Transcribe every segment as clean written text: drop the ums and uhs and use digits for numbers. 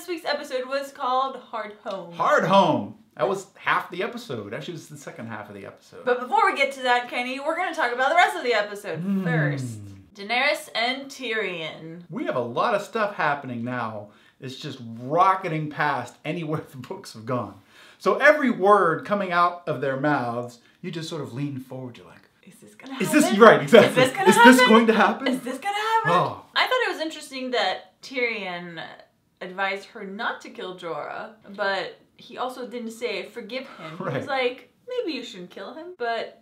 this week's episode was called Hardhome. Hardhome! That was half the episode. Actually, it was the second half of the episode. But before we get to that, Kenny, we're going to talk about the rest of the episode first. Daenerys and Tyrion. We have a lot of stuff happening now. It's just rocketing past anywhere the books have gone. So every word coming out of their mouths, you just sort of lean forward. You're like, is this going to happen? Is this right? Exactly. Is this going to happen? Is this going to happen? Is this going to happen? Oh. I thought it was interesting that Tyrion advised her not to kill Jorah, but he also didn't say forgive him. Right. He was like, maybe you shouldn't kill him, but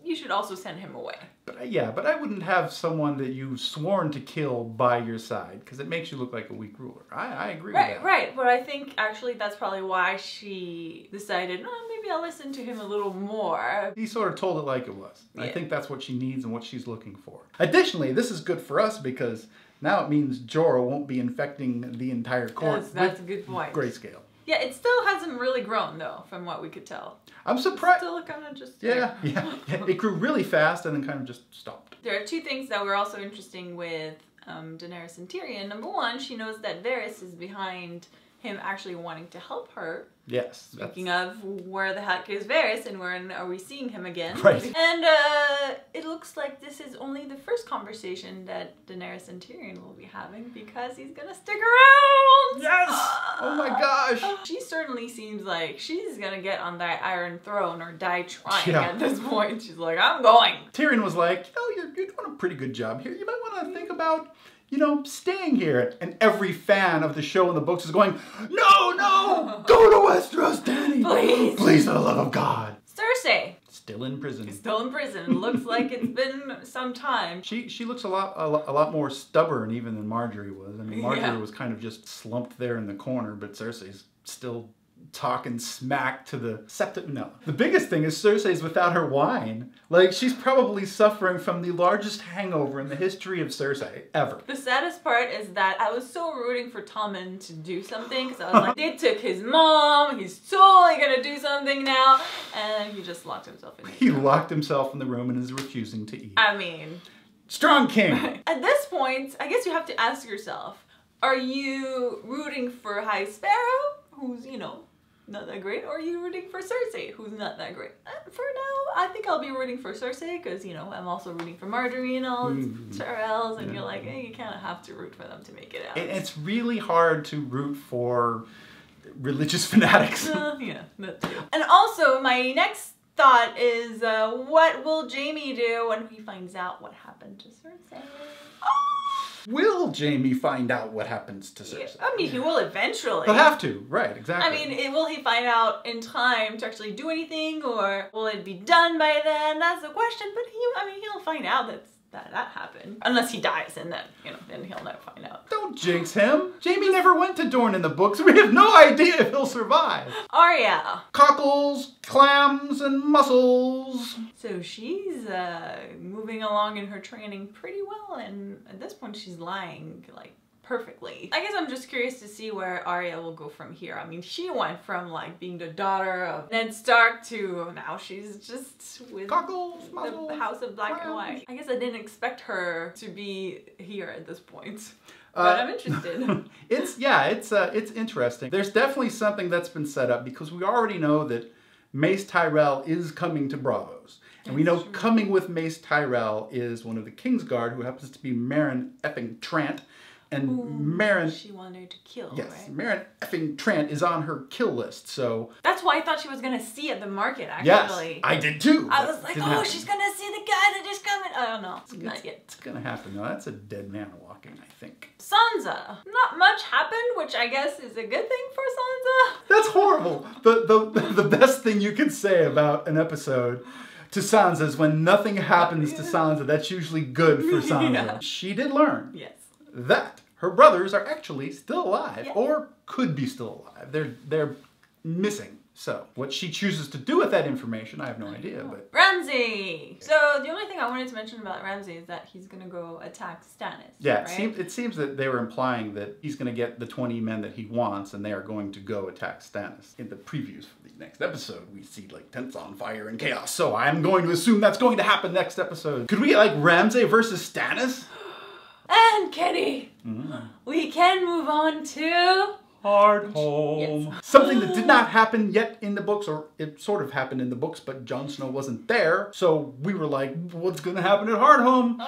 you should also send him away. But yeah, but I wouldn't have someone that you've sworn to kill by your side, because it makes you look like a weak ruler. I agree with that. Right, but I think actually that's probably why she decided, oh, maybe I'll listen to him a little more. He sort of told it like it was. Yeah. I think that's what she needs and what she's looking for. Additionally, this is good for us because now it means Jorah won't be infecting the entire court. That's a good point. Grayscale. Yeah, it still hasn't really grown though, from what we could tell. I'm surprised. It's still kind of just... Yeah. It grew really fast and then kind of just stopped. There are two things that were also interesting with Daenerys and Tyrion. Number one, she knows that Varys is behind him actually wanting to help her. Yes. Speaking of, where the heck is Varys and when are we seeing him again? Right. And it looks like this is only the first conversation that Daenerys and Tyrion will be having because he's gonna stick around! Yes! Oh my gosh! She certainly seems like she's gonna get on that Iron Throne or die trying Yeah. at this point. She's like, I'm going! Tyrion was like, you're doing a pretty good job here. You might want to think about, staying here. And every fan of the show and the books is going, no, go to Westeros, Danny. Please. Please, for the love of God. Cersei! Still in prison. Still in prison. Looks like it's been some time. She looks a lot more stubborn even than Marjorie was. I mean, Marjorie was kind of just slumped there in the corner, but Cersei's still talking smack to the septic. No. The biggest thing is Cersei's without her wine. Like, she's probably suffering from the largest hangover in the history of Cersei ever. The saddest part is that I was so rooting for Tommen to do something because I was like, they took his mom, he's totally gonna do something now, and he just locked himself in. He locked himself in the room and is refusing to eat. I mean... Strong king! At this point, I guess you have to ask yourself, are you rooting for High Sparrow, who's, not that great, or are you rooting for Cersei, who's not that great? For now, I think I'll be rooting for Cersei, because, I'm also rooting for Marjorie and all Tyrells, and you're like, hey, you kind of have to root for them to make it out. It's really hard to root for religious fanatics. Yeah, that too. And also, my next thought is, what will Jaime do when he finds out what happened to Cersei? Will Jaime find out what happens to Cersei? I mean, he will eventually. He'll have to, right, exactly. I mean, will he find out in time to actually do anything, or will it be done by then? That's the question, but he'll find out that happened. Unless he dies, and then, then he'll never find out. Don't jinx him. Jaime never went to Dorne in the books. We have no idea if he'll survive. Arya. Cockles, clams, and mussels. So she's moving along in her training pretty well, and at this point she's lying, like, perfectly. I guess I'm just curious to see where Arya will go from here. I mean, she went from, like, being the daughter of Ned Stark to now she's just with Cockles, mussels, the House of Black clams. and White. I guess I didn't expect her to be here at this point. But I'm interested. It's interesting. There's definitely something that's been set up because we already know that Mace Tyrell is coming to Braavos. And we know coming with Mace Tyrell is one of the Kingsguard who happens to be Meryn effing Trant. And Meryn... She wanted to kill, yes, right? Meryn effing Trant is on her kill list, so... That's why I thought she was gonna see at the market, actually. Yes, I did too. I was like, oh, she's gonna see the guy that is coming. I don't know. Not yet. It's gonna happen. No, that's a dead man walking, I think. Sansa. Not much happened, which I guess is a good thing for Sansa. That's horrible. The best thing you can say about an episode to Sansa is when nothing happens to Sansa. That's usually good for Sansa. Yeah. She did learn that her brothers are actually still alive, or could be still alive. They're missing. So what she chooses to do with that information, I have no idea. But Ramsay. So the only thing I wanted to mention about Ramsay is that he's gonna go attack Stannis. Yeah, right? it seems that they were implying that he's going to get the 20 men that he wants, and they are going to go attack Stannis. In the previews for the next episode, we see like tents on fire and chaos. So I'm going to assume that's going to happen next episode. Could we get like Ramsay versus Stannis? And Kenny, we can move on to Hardhome. Yes. Something that did not happen yet in the books, or it sort of happened in the books, but Jon Snow wasn't there. So we were like, what's going to happen at Hardhome?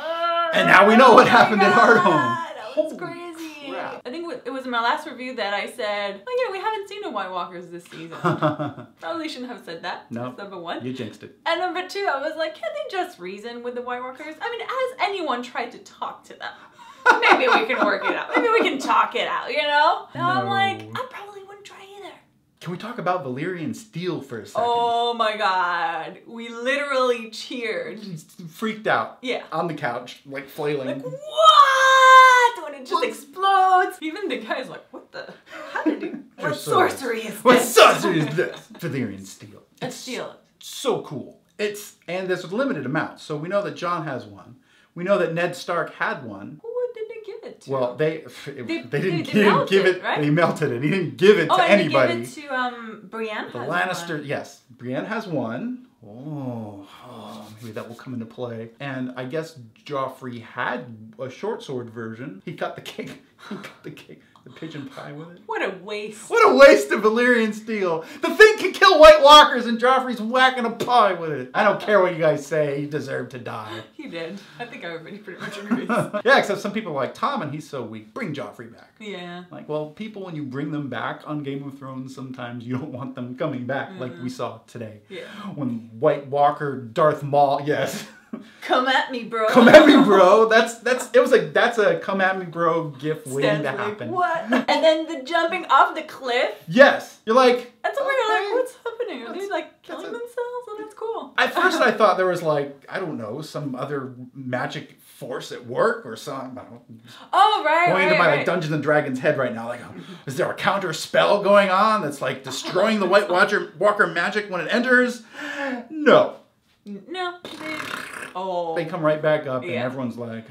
And now we know what happened at Hardhome. That was crazy. Crap. I think it was in my last review that I said, oh yeah, we haven't seen no White Walkers this season. Probably shouldn't have said that. No. That's number one. You jinxed it. And number two, I was like, can they just reason with the White Walkers? I mean, has anyone tried to talk to them? Maybe we can work it out. Maybe we can talk it out, you know? And I'm like, I probably wouldn't try either. Can we talk about Valyrian steel for a second? Oh my god. We literally cheered. Freaked out. Yeah. On the couch, like flailing. Like, what? When it just explodes. Even the guy's like, what the? How did you? What sorcery is this? What sorcery is this? Valyrian steel. It's steel. So cool. And there's a limited amount. So we know that Jon has one. We know that Ned Stark had one. Who did they give it to? Well, they didn't give it. Right? They melted it. He didn't give it to anybody. Oh, and he gave it to Brienne. The Lannister. Yes, Brienne has one. Oh, maybe that will come into play. And I guess Joffrey had a short sword version. He cut the cake. He cut the cake. The pigeon pie with it. What a waste. What a waste of Valyrian steel. The thing can kill White Walkers and Joffrey's whacking a pie with it. I don't care what you guys say. He deserved to die. He did. I think everybody pretty much agrees. Yeah, except some people are like, Tom, and he's so weak. Bring Joffrey back. Yeah. Like, well, people, when you bring them back on Game of Thrones, sometimes you don't want them coming back like we saw today. Yeah. When White Walker, Darth Maul, yes. Come at me, bro. Come at me, bro. That's a come at me, bro gif waiting to happen. What? And then the jumping off the cliff. Yes. You're like. That's where you're like, what's happening? Are they like killing themselves? Oh, that's cool. At first I thought there was like, I don't know, some other magic force at work or something. I don't know. Oh, right. Going into my like Dungeons and Dragons head right now. Like, is there a counter spell going on that's like destroying the White Walker magic when it enters? No. No. They come right back up and everyone's like,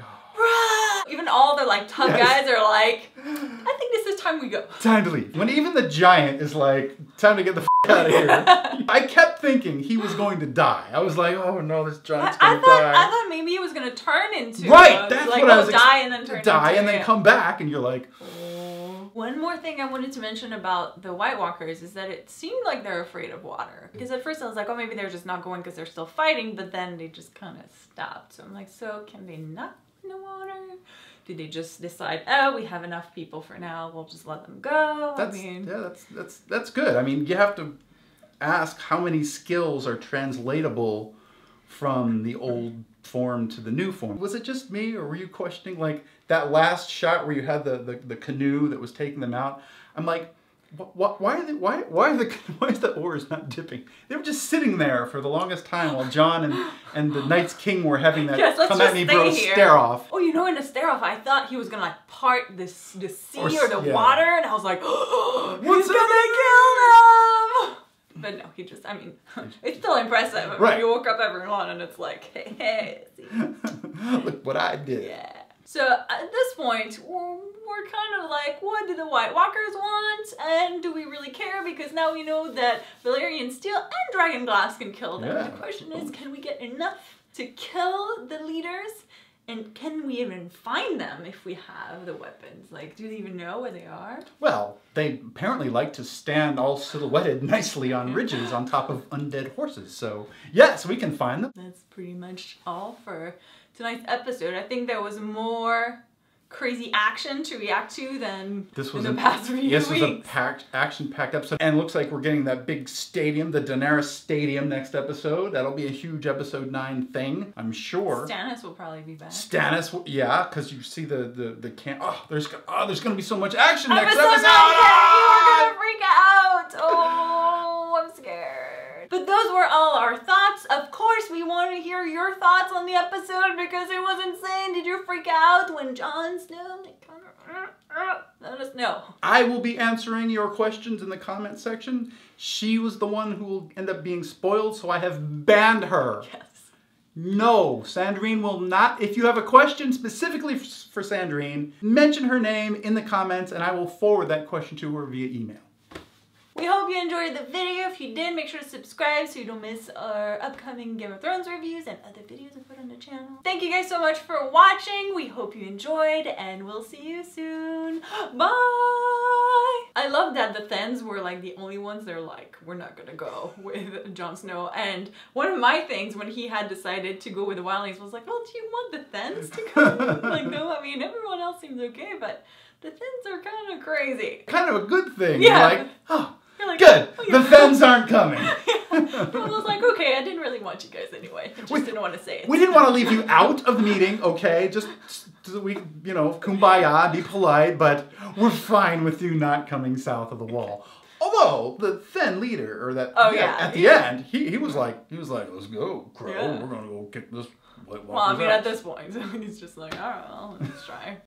even all the like tough guys are like, I think this is time we go. Time to leave. When even the giant is like, time to get the f out of here. I kept thinking he was going to die. I was like, oh no, this giant's going to die. I thought maybe he was going to turn into that's like, what I was die and then turn into and then come back and you're like, One more thing I wanted to mention about the White Walkers is that it seemed like they're afraid of water. Because at first I was like, oh, maybe they're just not going because they're still fighting, but then they just kind of stopped. So I'm like, so can they not go in the water? Did they just decide, oh, we have enough people for now, we'll just let them go? That's good. I mean, you have to ask how many skills are translatable from the old form to the new form. Was it just me, or were you questioning like that last shot where you had the canoe that was taking them out? I'm like, why is the oars not dipping? They were just sitting there for the longest time while Jon and the Knights King were having that come at me bro stare off. Oh, you know, in the stare off, I thought he was gonna like part the sea or the water, and I was like, oh, he's gonna kill them. But no, he just, I mean, it's still impressive. Right. You woke up everyone and it's like, hey, see. Look what I did. Yeah. So at this point, we're kind of like, what do the White Walkers want? And do we really care? Because now we know that Valyrian steel and dragon glass can kill them. Yeah. The question is, can we get enough to kill the leaders? And can we even find them if we have the weapons? Like, do they even know where they are? Well, they apparently like to stand all silhouetted nicely on ridges on top of undead horses. So, yes, we can find them. That's pretty much all for tonight's episode. I think there was more crazy action to react to than in the past few weeks. This was a action-packed episode. And it looks like we're getting that big stadium, the Daenerys Stadium next episode. That'll be a huge episode 9 thing, I'm sure. Stannis will probably be back. Stannis, yeah, because you see the camp. Oh, there's gonna be so much action next episode. We're gonna freak out. Oh, I'm scared. But those were all our thoughts. Of course, we want to hear your thoughts on the episode because it was insane. Did you freak out when Jon Snow? Let us know. I will be answering your questions in the comment section. She was the one who will end up being spoiled, so I have banned her. Yes. No, Sandrine will not. If you have a question specifically for Sandrine, mention her name in the comments and I will forward that question to her via email. We hope you enjoyed the video. If you did, make sure to subscribe so you don't miss our upcoming Game of Thrones reviews and other videos we put on the channel. Thank you guys so much for watching. We hope you enjoyed and we'll see you soon. Bye! I love that the Thens were like the only ones. They're like, we're not gonna go with Jon Snow. And one of my things when he had decided to go with the Wildlings was like, well, do you want the Thens to go? Like, no, I mean, everyone else seems okay, but the Thens are kind of crazy. Kind of a good thing. Yeah. You're like, oh, you're like, good. Oh, yeah. The Thens aren't coming. But I was like, okay, I didn't really want you guys anyway. I just didn't want to say it. We didn't want to leave you out of the meeting, okay? Just so we, you know, kumbaya, be polite, but we're fine with you not coming south of the wall. Although the Then leader, or that, at the end, he was like, let's go, Crow. Yeah. We're gonna go kick this. Well, I mean, at this point, he's just like, all right, well, let's try.